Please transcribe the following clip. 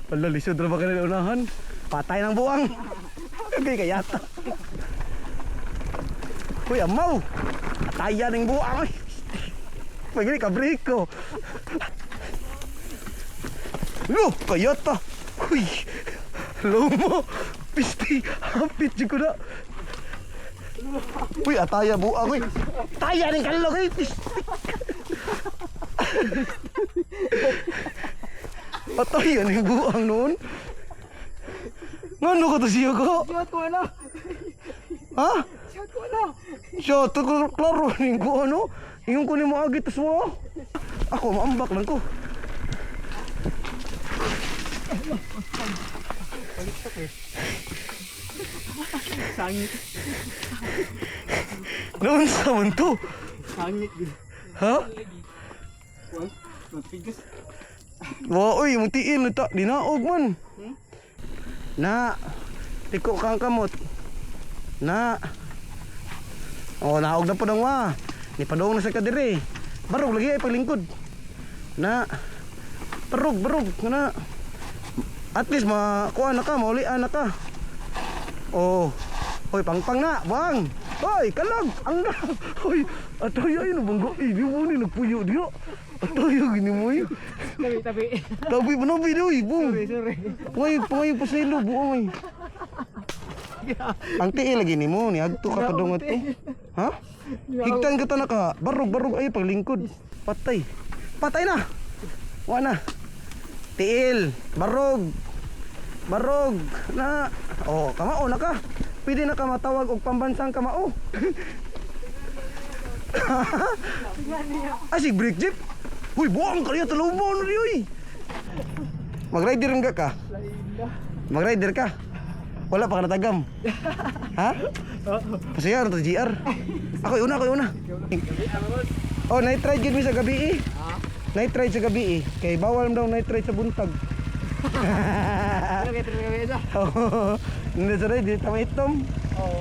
Wala, lisod na ba ka na unahan? Patay ng buwang. Okay, kaya ta. Uy, amaw. Patayan ng buwang. Pagini ka break ko. Lo, kaya ta. Uy. Lomo. Pisti. Hapit dyan ko na. Uy, ataya buwang. Uy. Taya ng kalong. Uy, pisti. Patayan ng buwang noon. Ngano ko to siya ko? Shot ko na. Ha? Shot ko na. Shot ko klaro ning ko ano? Ingon ko ni mo agi tas mo. Ako maambak lang ko. Sangit. Noon sa man to. Sangit. Ha? Wal. Matigas. Wa oy mutiin ta dinaog man. Na. Tiko kang kamot. Na. Oh, naog na po nang wa. Ni padong na sa kadiri. Barog lagi ay paglingkod. Na. Barog na. At least makuha na ka, maulian na ka. Oh. Hoy, pangpang na, bang. Hoy, kalag, ang na. Hoy, atoy ay nabanggo. Di mo ni nagpuyo diyo. Atoy gini mo yun. Tabi. Tabi mo na video, bung. Sorry. Pangay pa sa ilo, buong ay. Ang tiil lagi ni mo, ni agto ka padungot to. Ha? Higtan ka na ka, barog ay paglingkod. Patay. Patay na. Wa na. Tiil, barog na. Oh, kamao na ka. Pwede na ka matawag og pambansang kamao. Asig break jeep. Huy, buang kaya talumon ri oy. Mag-rider ka? Mag-rider ka? Wala pa ka natagam. Ha? Pasaya na to GR. Ako una. Oh, night ride gid mi sa gabi eh. Night ride sa gabi eh. Kay bawal daw night ride sa buntag. Ano kaya ito? Hindi sa ride, di tama itom. Oo.